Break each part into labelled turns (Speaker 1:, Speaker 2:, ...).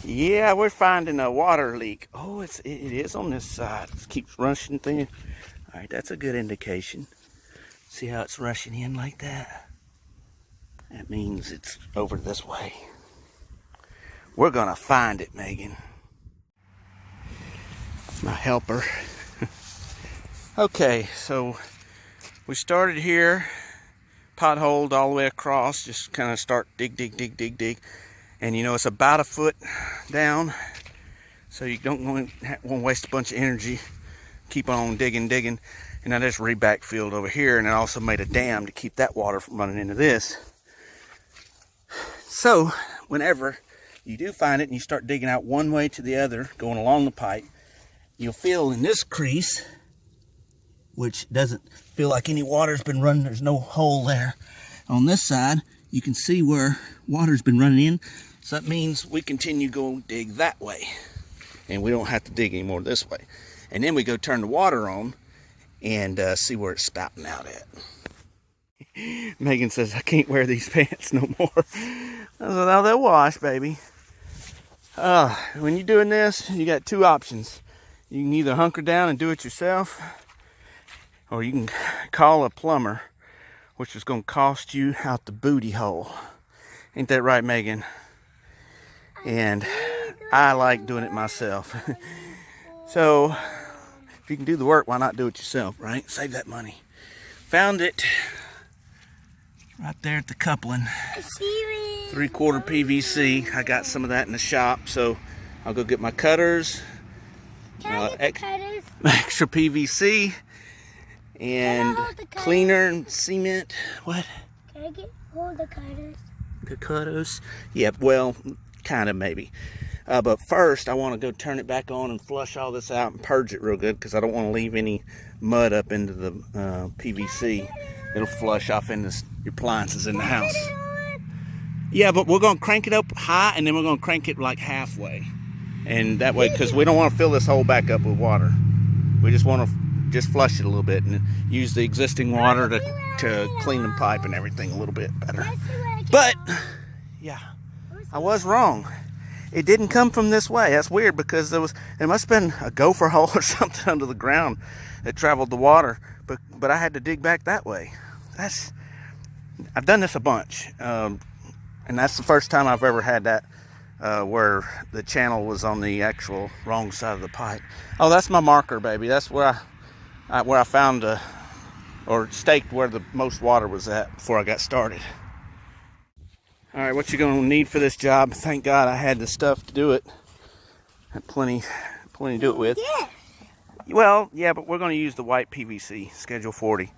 Speaker 1: Yeah, we're finding a water leak. Oh, it is on this side. It keeps rushing thin. All right, that's a good indication. See how it's rushing in like that? That means it's over this way. We're gonna find it, Megan. My helper. Okay, so we started here, potholed all the way across, just kind of start dig. And you know, it's about a foot down, so you don't want to waste a bunch of energy. Keep on digging. And I just re-backfilled over here, and I also made a dam to keep that water from running into this. So whenever you do find it and you start digging out one way to the other, going along the pipe, you'll feel in this crease, which doesn't feel like any water's been running, there's no hole there. On this side, you can see where water's been running in, so that means we continue to go dig that way. And we don't have to dig anymore this way. And then we go turn the water on and see where it's spouting out at. Megan says, I can't wear these pants no more. I said, oh, they'll wash, baby. When you're doing this, you got two options. You can either hunker down and do it yourself, or you can call a plumber, which is going to cost you out the booty hole. Ain't that right, Megan? And I like doing it myself. So, if you can do the work, why not do it yourself, right? Save that money. Found it right there at the coupling. 3/4 PVC. I got some of that in the shop, so I'll go get my cutters. Extra PVC and cleaner and cement. What?
Speaker 2: Can I get all the cutters?
Speaker 1: The cutters? Yeah, well, kind of maybe. But first, I want to go turn it back on and flush all this out and purge it real good, because I don't want to leave any mud up into the PVC. It'll flush off into your appliances in the house. Yeah, but we're going to crank it up high, and then we're going to crank it like halfway. And that way, because we don't want to fill this hole back up with water. We just want to flush it a little bit and use the existing water to clean the pipe and everything a little bit better. But, yeah, I was wrong. It didn't come from this way. That's weird, because there must have been a gopher hole or something under the ground that traveled the water. But I had to dig back that way. I've done this a bunch. And that's the first time I've ever had that where the channel was on the actual wrong side of the pipe. Oh, that's my marker, baby. That's where I found or staked where the most water was at before I got started. All right, what you're going to need for this job? Thank God I had the stuff to do it. I had plenty to do it with.
Speaker 2: Yeah.
Speaker 1: Well, yeah, but we're going to use the white PVC, Schedule 40.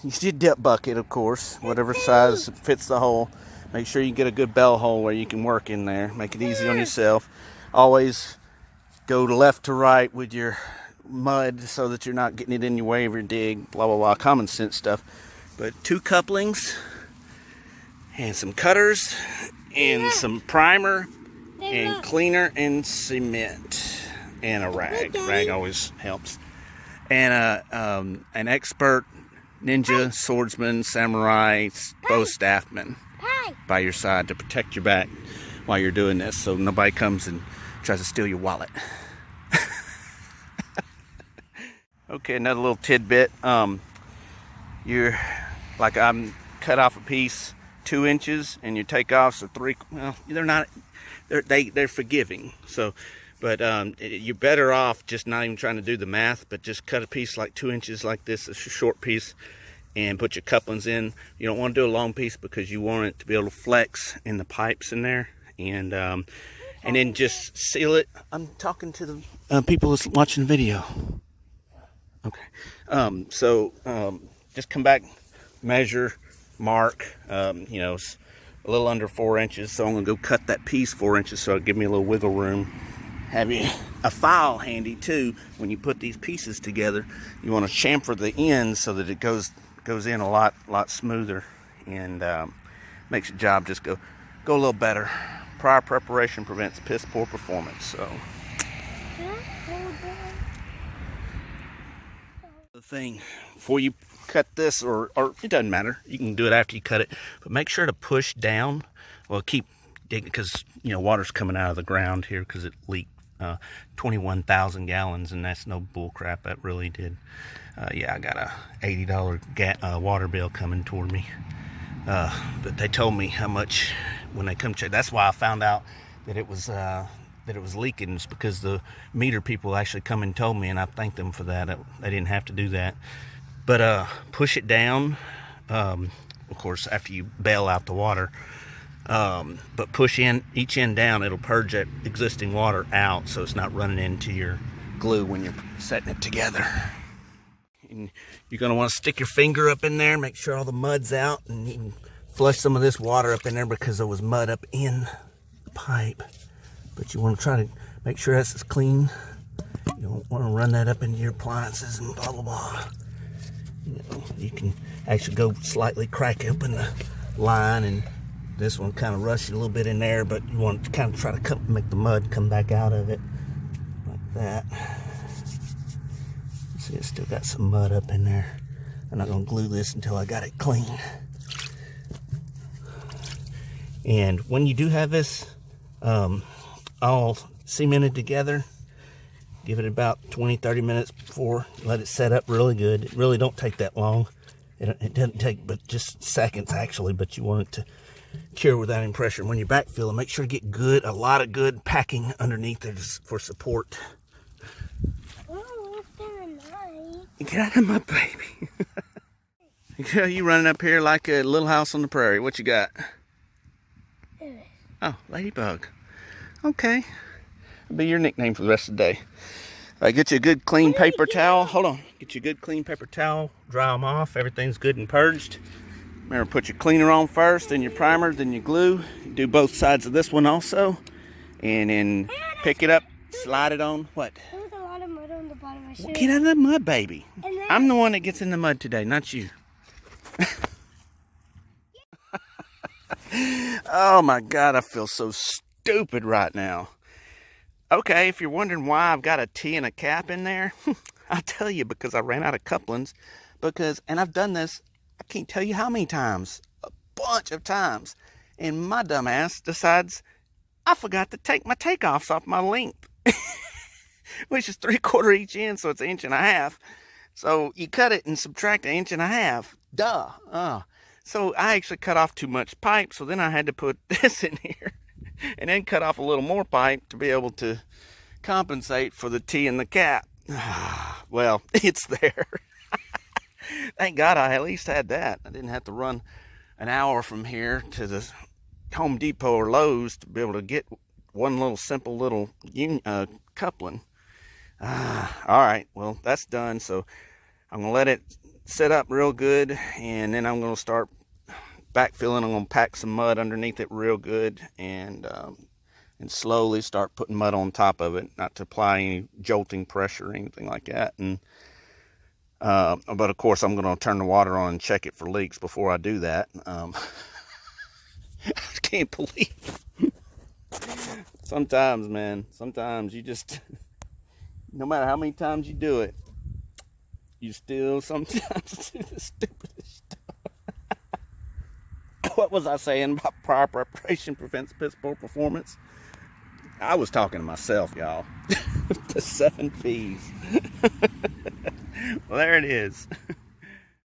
Speaker 1: Use your dip bucket, of course, whatever size fits the hole. Make sure you get a good bell hole where you can work in there. Make it easy on yourself. Always go left to right with your mud so that you're not getting it in your way of your dig. Blah, blah, blah. Common sense stuff. But 2 couplings and some cutters and some primer and cleaner and cement and a rag. Rag always helps. And an expert ninja, swordsman, samurai, bow staffman by your side to protect your back while you're doing this, so nobody comes and tries to steal your wallet. Okay, another little tidbit. You're like, I'm cut off a piece 2 inches, and your takeoffs are 3. Well, they're not. They're forgiving. So, but you're better off just not even trying to do the math, but just cut a piece like 2 inches like this, a short piece, and put your couplings in. You don't want to do a long piece because you want it to be able to flex in the pipes in there, and then just seal it. I'm talking to the people that's watching the video. Okay, just come back, measure, mark. You know, it's a little under 4 inches, so I'm gonna go cut that piece 4 inches, so it'll give me a little wiggle room. Have you a file handy too when you put these pieces together. You want to chamfer the ends so that it goes in a lot smoother, and makes your job just go a little better. Prior preparation prevents piss poor performance. So the thing before you cut this, or it doesn't matter, you can do it after you cut it, but make sure to push down. Well, keep dig, because water's coming out of the ground here because it leaked 21,000 gallons, and that's no bull crap. That really did. Yeah, I got a $80 water bill coming toward me. But they told me how much when they come check. That's why I found out that it was leaking. It's because the meter people actually come and told me, and I thanked them for that. They didn't have to do that. But push it down. Of course, after you bail out the water. But push each end down. It'll purge that existing water out, so it's not running into your glue when you're setting it together. And you're going to want to stick your finger up in there, make sure all the mud's out, and you can flush some of this water up in there because there was mud up in the pipe. But you want to try to make sure that's as clean. You don't want to run that up into your appliances and blah, blah, blah. You can actually go slightly crack open the line, and this one kind of rushed a little bit in there, but you want to kind of try to make the mud come back out of it like that. See, it's still got some mud up in there. I'm not going to glue this until I got it clean. And when you do have this all cemented together, give it about 20-30 minutes before, let it set up really good. It really don't take that long. It doesn't take but just seconds actually, but you want it to cure without any pressure. When you're backfilling, make sure to get a lot of good packing underneath there for support. Get out of my baby. You running up here like a little house on the prairie. What you got? Oh, ladybug. Okay. That'll be your nickname for the rest of the day. All right, get you a good clean paper towel. Hold on. Get you a good clean paper towel. Dry them off. Everything's good and purged. Remember, put your cleaner on first, then your primer, then your glue. Do both sides of this one also. And then pick it up, slide it on. What?
Speaker 2: There's a lot of mud on the bottom of my shirt.
Speaker 1: Get out of the mud, baby. I'm the one that gets in the mud today, not you. Oh my God, I feel so stupid right now. Okay, if you're wondering why I've got a T and a cap in there, I'll tell you, because I ran out of couplings. And I've done this, I can't tell you how many times, a bunch of times. And my dumb ass decides I forgot to take my takeoffs off my length, which is 3/4 each end, so it's 1.5 inches. So you cut it and subtract 1.5 inches. Duh. So I actually cut off too much pipe, so then I had to put this in here and then cut off a little more pipe to be able to compensate for the T and the cap. Well, it's there. Thank God I at least had that. I didn't have to run an hour from here to the Home Depot or Lowe's to be able to get one little simple little coupling. All right, well, that's done. So I'm going to let it set up real good, and then I'm going to start backfilling. I'm going to pack some mud underneath it real good, and slowly start putting mud on top of it, not to apply any jolting pressure or anything like that. And but of course I'm going to turn the water on and check it for leaks before I do that. I can't believe sometimes, man, you just, no matter how many times you do it, you still sometimes do the stupidest stuff. What was I saying about prior preparation prevents piss poor performance? I was talking to myself, y'all. The 7 P's. Well, there it is.